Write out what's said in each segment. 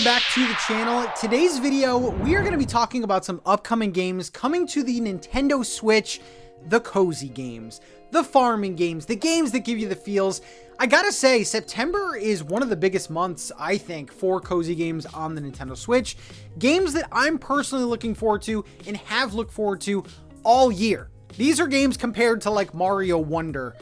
welcome back to the channel. Today's video, we are going to be talking about some upcoming games coming to the Nintendo Switch, the cozy games, the farming games, the games that give you the feels. I gotta say, September is one of the biggest months, I think, for cozy games on the Nintendo Switch. Games that I'm personally looking forward to and have looked forward to all year. These are games compared to like Mario Wonder.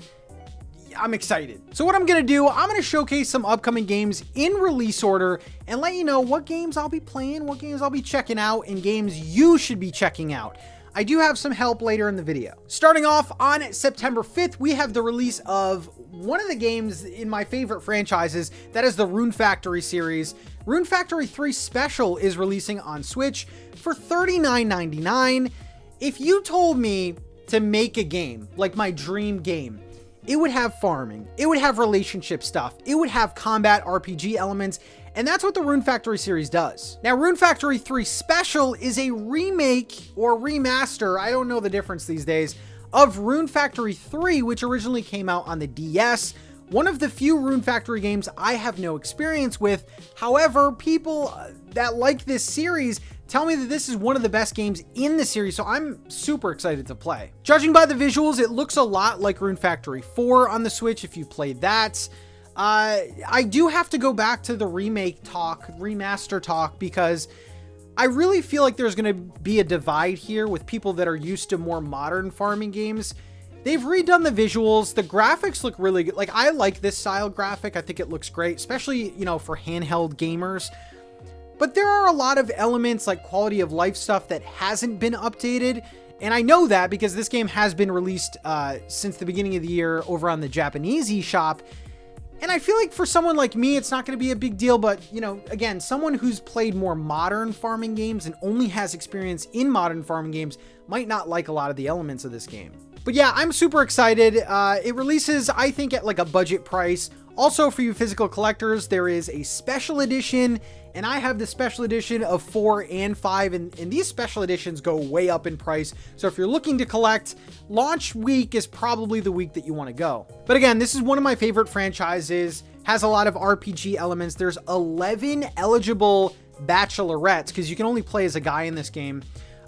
I'm excited. So what I'm gonna do, I'm gonna showcase some upcoming games in release order and let you know what games I'll be playing, what games I'll be checking out, and games you should be checking out. I do have some help later in the video. Starting off on September 5th, we have the release of one of the games in my favorite franchises, that is the Rune Factory series. Rune Factory 3 Special is releasing on Switch for $39.99. If you told me to make a game, like my dream game, it would have farming, it would have relationship stuff, it would have combat RPG elements, and that's what the Rune Factory series does. Now, Rune Factory 3 Special is a remake or remaster, I don't know the difference these days, of Rune Factory 3, which originally came out on the DS. One of the few Rune Factory games I have no experience with. However, people that like this series tell me that this is one of the best games in the series, so I'm super excited to play. Judging by the visuals, it looks a lot like Rune Factory 4 on the Switch if you played that. I do have to go back to the remaster talk, because I really feel like there's going to be a divide here with people that are used to more modern farming games. They've redone the visuals. The graphics look really good. Like, I like this style graphic. I think it looks great, especially, you know, for handheld gamers. But there are a lot of elements like quality of life stuff that hasn't been updated. And I know that because this game has been released since the beginning of the year over on the Japanese eShop. And I feel like for someone like me, it's not going to be a big deal. But, you know, again, someone who's played more modern farming games and only has experience in modern farming games might not like a lot of the elements of this game. But yeah, I'm super excited. It releases, I think, at like a budget price. Also, for you physical collectors, there is a special edition, and I have the special edition of 4 and 5, and these special editions go way up in price. So if you're looking to collect, launch week is probably the week that you want to go. But again, this is one of my favorite franchises, has a lot of RPG elements. There's 11 eligible bachelorettes, because you can only play as a guy in this game.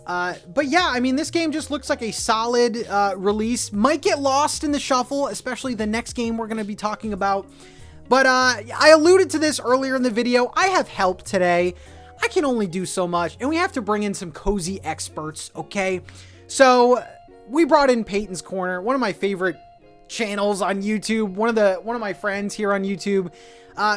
But yeah, I mean, this game just looks like a solid release. Might get lost in the shuffle, especially the next game we're going to be talking about. But I alluded to this earlier in the video. I have help today. I can only do so much, and we have to bring in some cozy experts, okay? So we brought in Peyton's Corner, one of my favorite channels on YouTube, one of my friends here on YouTube.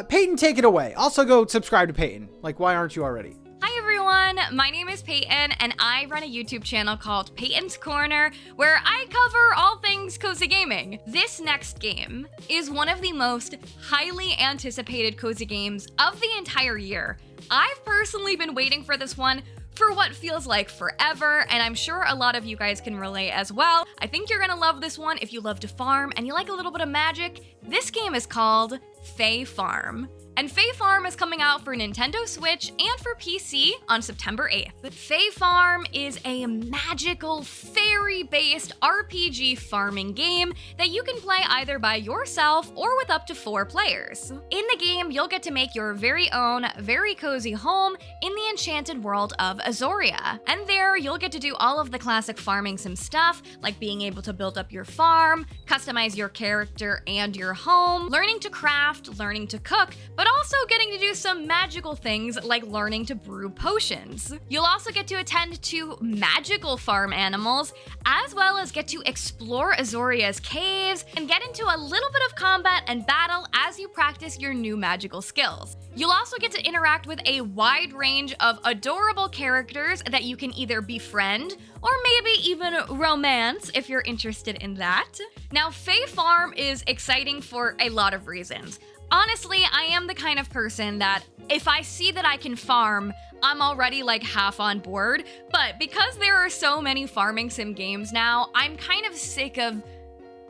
Peyton, take it away. Also, go subscribe to Peyton. Like, why aren't you already? Hi everyone, my name is Peyton and I run a YouTube channel called Peyton's Corner where I cover all things cozy gaming. This next game is one of the most highly anticipated cozy games of the entire year. I've personally been waiting for this one for what feels like forever, and I'm sure a lot of you guys can relate as well. I think you're gonna love this one if you love to farm and you like a little bit of magic. This game is called Fae Farm. And Fae Farm is coming out for Nintendo Switch and for PC on September 8th. Fae Farm is a magical, fairy-based RPG farming game that you can play either by yourself or with up to 4 players. In the game, you'll get to make your very own, very cozy home in the enchanted world of Azoria. And there, you'll get to do all of the classic farming sim stuff, like being able to build up your farm, customize your character and your home, learning to craft, learning to cook, but also getting to do some magical things like learning to brew potions. You'll also get to attend to magical farm animals, as well as get to explore Azoria's caves and get into a little bit of combat and battle as you practice your new magical skills. You'll also get to interact with a wide range of adorable characters that you can either befriend or maybe even romance if you're interested in that. Now, Fae Farm is exciting for a lot of reasons. Honestly, I am the kind of person that if I see that I can farm, I'm already like half on board. But because there are so many farming sim games now, I'm kind of sick of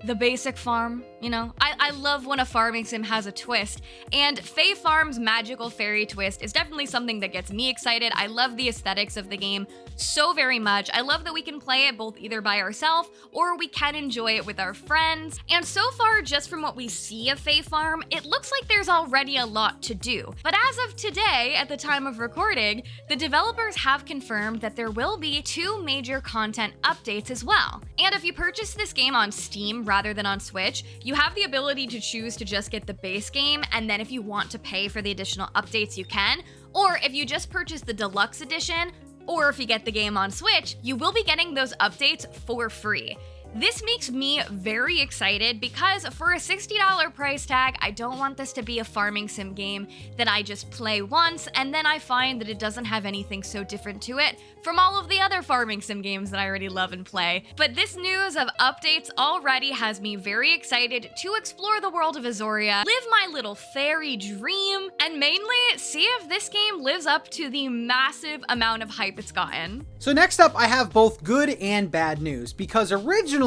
the basic farm. You know, I love when a farming sim has a twist, and Fae Farm's magical fairy twist is definitely something that gets me excited. I love the aesthetics of the game so very much. I love that we can play it both either by ourselves or we can enjoy it with our friends. And so far, just from what we see of Fae Farm, it looks like there's already a lot to do. But as of today, at the time of recording, the developers have confirmed that there will be 2 major content updates as well. And if you purchase this game on Steam rather than on Switch, you have the ability to choose to just get the base game, and then if you want to pay for the additional updates, you can. Or if you just purchase the deluxe edition, or if you get the game on Switch, you will be getting those updates for free. This makes me very excited because for a $60 price tag, I don't want this to be a farming sim game that I just play once and then I find that it doesn't have anything so different to it from all of the other farming sim games that I already love and play. But this news of updates already has me very excited to explore the world of Azoria, live my little fairy dream, and mainly see if this game lives up to the massive amount of hype it's gotten. So next up, I have both good and bad news, because originally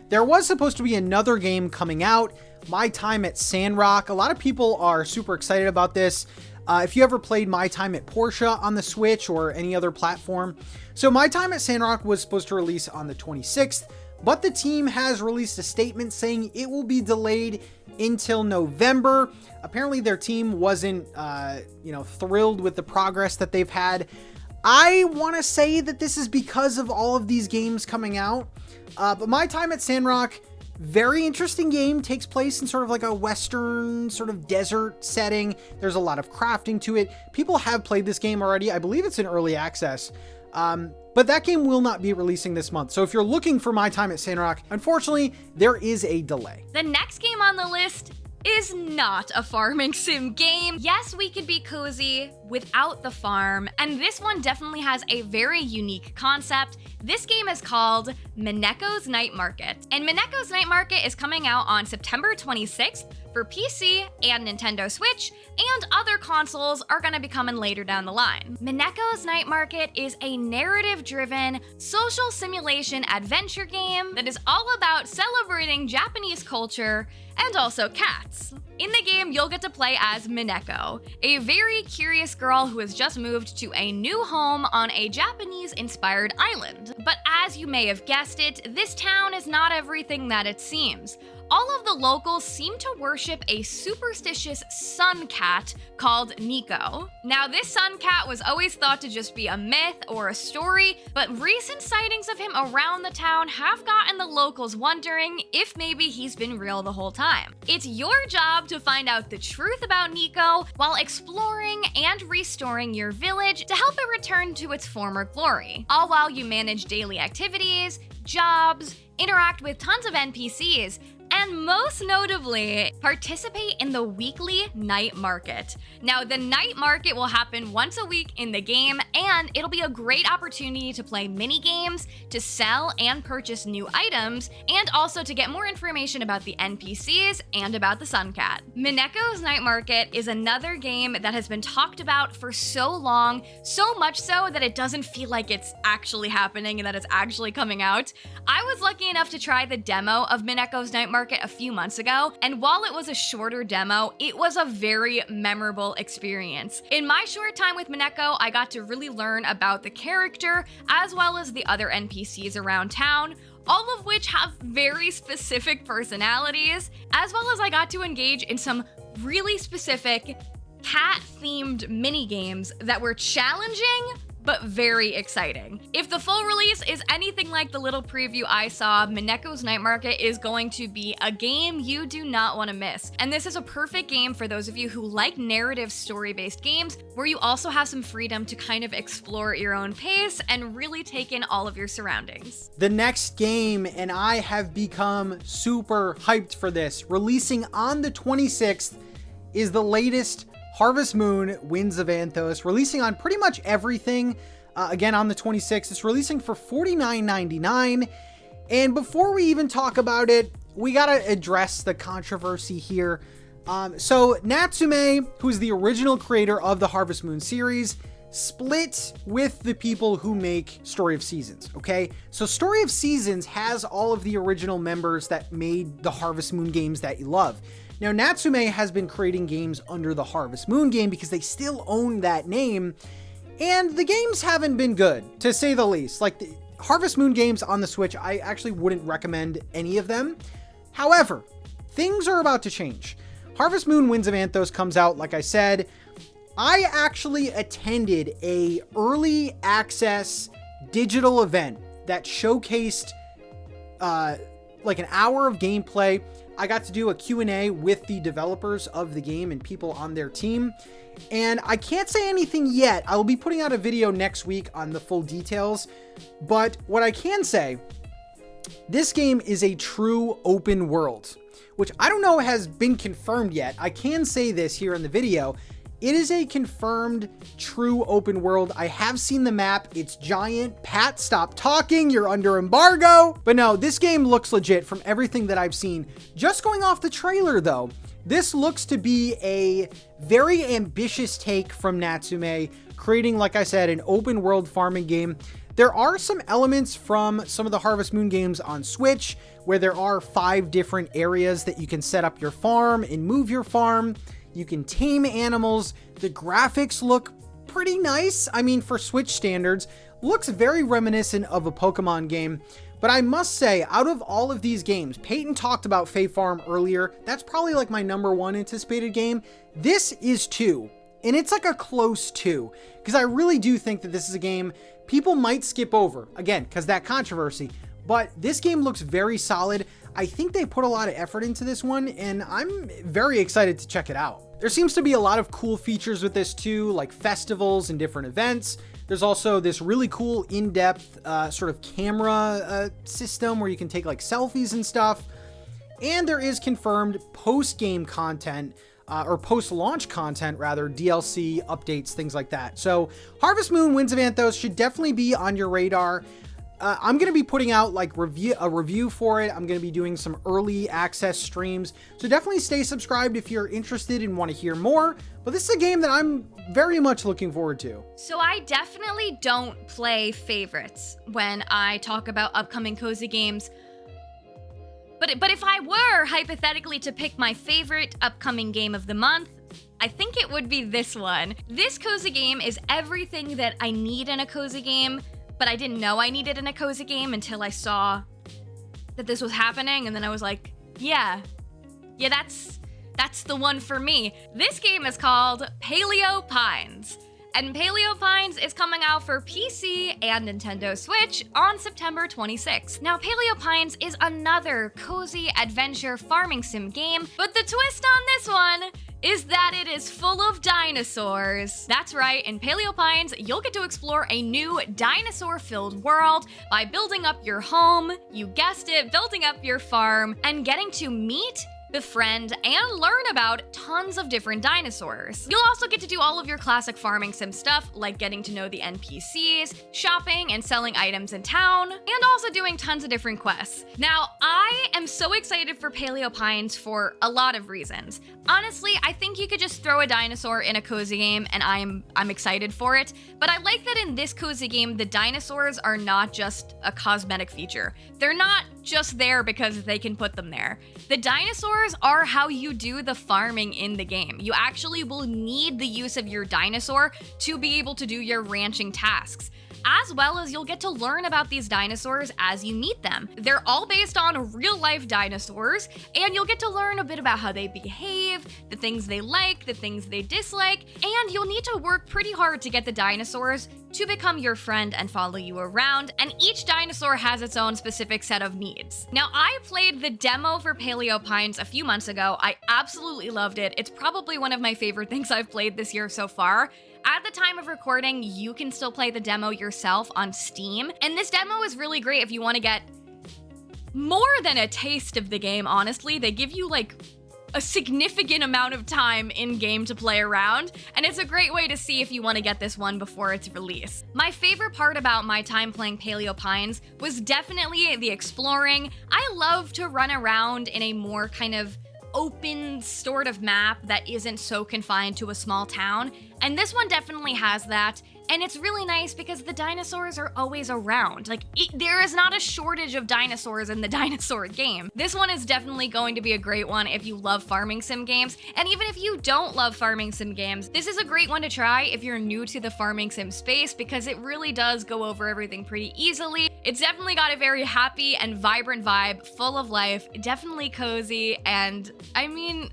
there was supposed to be another game coming out, My Time at Sandrock. A lot of people are super excited about this. If you ever played My Time at Portia on the Switch or any other platform. So My Time at Sandrock was supposed to release on the 26th, but the team has released a statement saying it will be delayed until November. Apparently their team wasn't, thrilled with the progress that they've had. I want to say that this is because of all of these games coming out, but My Time at Sandrock, very interesting game, takes place in sort of like a western sort of desert setting. There's a lot of crafting to it. People have played this game already. I believe it's in early access, but that game will not be releasing this month. So if you're looking for My Time at Sandrock, unfortunately, there is a delay. The next game on the list is not a farming sim game. Yes, we could be cozy without the farm, and this one definitely has a very unique concept. This game is called Minnekos Night Market, and Minnekos Night Market is coming out on September 26th for PC and Nintendo Switch, and other consoles are gonna be coming later down the line. Minnekos Night Market is a narrative-driven social simulation adventure game that is all about celebrating Japanese culture and also cats. In the game, you'll get to play as Minneko, a very curious girl who has just moved to a new home on a Japanese-inspired island. But as you may have guessed it, this town is not everything that it seems. All of the locals seem to worship a superstitious sun cat called Nico. Now, this sun cat was always thought to just be a myth or a story, but recent sightings of him around the town have gotten the locals wondering if maybe he's been real the whole time. It's your job to find out the truth about Nico while exploring and restoring your village to help it return to its former glory, all while you manage daily activities, jobs, interact with tons of NPCs, and most notably, participate in the weekly night market. Now, the night market will happen once a week in the game, and it'll be a great opportunity to play mini games, to sell and purchase new items, and also to get more information about the NPCs and about the Sun Cat. Minnekos Night Market is another game that has been talked about for so long, so much so that it doesn't feel like it's actually happening and that it's actually coming out. I was lucky enough to try the demo of Minnekos Night Market a few months ago, and while it was a shorter demo, it was a very memorable experience. In my short time with Minneko, I got to really learn about the character as well as the other NPCs around town, all of which have very specific personalities, as well as I got to engage in some really specific cat-themed mini games that were challenging but very exciting. If the full release is anything like the little preview I saw, Minnekos Night Market is going to be a game you do not want to miss. And this is a perfect game for those of you who like narrative story-based games where you also have some freedom to kind of explore at your own pace and really take in all of your surroundings. The next game, and I have become super hyped for this, releasing on the 26th, is the latest Harvest Moon Winds of Anthos, releasing on pretty much everything. Again, on the 26th, it's releasing for $49.99. And before we even talk about it, we gotta address the controversy here. So Natsume, who's the original creator of the Harvest Moon series, split with the people who make Story of Seasons, okay? So Story of Seasons has all of the original members that made the Harvest Moon games that you love. Now, Natsume has been creating games under the Harvest Moon game because they still own that name, and the games haven't been good, to say the least. Like, the Harvest Moon games on the Switch, I actually wouldn't recommend any of them. However, things are about to change. Harvest Moon Winds of Anthos comes out, like I said. I actually attended a early access digital event that showcased like an hour of gameplay. I got to do a Q&A with the developers of the game and people on their team. And I can't say anything yet. I will be putting out a video next week on the full details. But what I can say, this game is a true open world, which I don't know has been confirmed yet. I can say this here in the video. It is a confirmed true open world. I have seen the map. It's giant. Pat, stop talking. You're under embargo. But no, this game looks legit from everything that I've seen. Just going off the trailer though, this looks to be a very ambitious take from Natsume, creating, like I said, an open world farming game. There are some elements from some of the Harvest Moon games on Switch where there are 5 different areas that you can set up your farm and move your farm. You can tame animals. The graphics look pretty nice. I mean, for Switch standards, looks very reminiscent of a Pokemon game. But I must say, out of all of these games, Peyton talked about Fae Farm earlier. That's probably like my #1 anticipated game. This is 2. And it's like a close 2. Because I really do think that this is a game people might skip over. Again, because that controversy. But this game looks very solid. I think they put a lot of effort into this one, and I'm very excited to check it out. There seems to be a lot of cool features with this too, like festivals and different events. There's also this really cool in-depth sort of camera system where you can take like selfies and stuff. And there is confirmed post-game content, or post-launch content rather, DLC, updates, things like that. So Harvest Moon Winds of Anthos should definitely be on your radar. I'm going to be putting out like a review for it. I'm going to be doing some early access streams. So definitely stay subscribed if you're interested and want to hear more. But this is a game that I'm very much looking forward to. So I definitely don't play favorites when I talk about upcoming cozy games. But if I were hypothetically to pick my favorite upcoming game of the month, I think it would be this one. This cozy game is everything that I need in a cozy game, but I didn't know I needed in a cozy game until I saw that this was happening, and then I was like, yeah, that's the one for me. This game is called Paleo Pines, and Paleo Pines is coming out for PC and Nintendo Switch on September 26th. Now, Paleo Pines is another cozy adventure farming sim game, but the twist on this one is that it is full of dinosaurs. That's right, in Paleo Pines, you'll get to explore a new dinosaur-filled world by building up your home, you guessed it, building up your farm, and getting to meet, befriend, and learn about tons of different dinosaurs. You'll also get to do all of your classic farming sim stuff, like getting to know the NPCs, shopping and selling items in town, and also doing tons of different quests. Now, I am so excited for Paleo Pines for a lot of reasons. Honestly, I think you could just throw a dinosaur in a cozy game and I'm excited for it, but I like that in this cozy game, the dinosaurs are not just a cosmetic feature. They're not just there because they can put them there. The dinosaurs are how you do the farming in the game. You actually will need the use of your dinosaur to be able to do your ranching tasks, as well as you'll get to learn about these dinosaurs as you meet them. They're all based on real-life dinosaurs, and you'll get to learn a bit about how they behave, the things they like, the things they dislike, and you'll need to work pretty hard to get the dinosaurs to become your friend and follow you around, and each dinosaur has its own specific set of needs. Now, I played the demo for Paleo Pines a few months ago. I absolutely loved it. It's probably one of my favorite things I've played this year so far. At the time of recording, you can still play the demo yourself on Steam, and this demo is really great if you want to get more than a taste of the game, honestly. They give you like a significant amount of time in-game to play around, and it's a great way to see if you want to get this one before its release. My favorite part about my time playing Paleo Pines was definitely the exploring. I love to run around in a more kind of open sort of map that isn't so confined to a small town, And this one definitely has that. And it's really nice because the dinosaurs are always around. Like, there is not a shortage of dinosaurs in the dinosaur game. This one is definitely going to be a great one if you love farming sim games. And even if you don't love farming sim games, this is a great one to try if you're new to the farming sim space because it really does go over everything pretty easily. It's definitely got a very happy and vibrant vibe, full of life, definitely cozy, and I mean,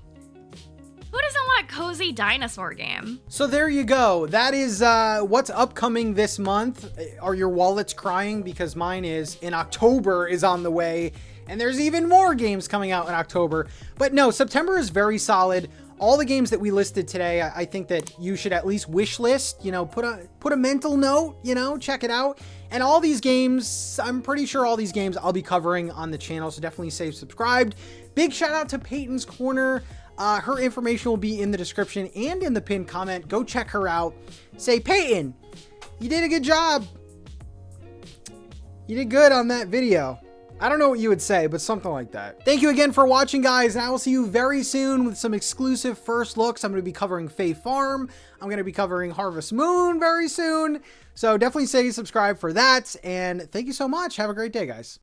who doesn't want a cozy dinosaur game? So there you go. That is what's upcoming this month. Are your wallets crying? Because mine is. In October is on the way, and there's even more games coming out in October. But no, September is very solid. All the games that we listed today, I think that you should at least wish list, you know, put a mental note, you know, check it out. And all these games, I'm pretty sure all these games I'll be covering on the channel, so definitely stay subscribed. Big shout out to Peyton's Corner. Her information will be in the description and in the pinned comment. Go check her out. Say, Peyton, you did a good job. You did good on that video. I don't know what you would say, but something like that. Thank you again for watching, guys, and I will see you very soon with some exclusive first looks. I'm going to be covering Fae Farm. I'm going to be covering Harvest Moon very soon. So definitely stay subscribed for that, and thank you so much. Have a great day, guys.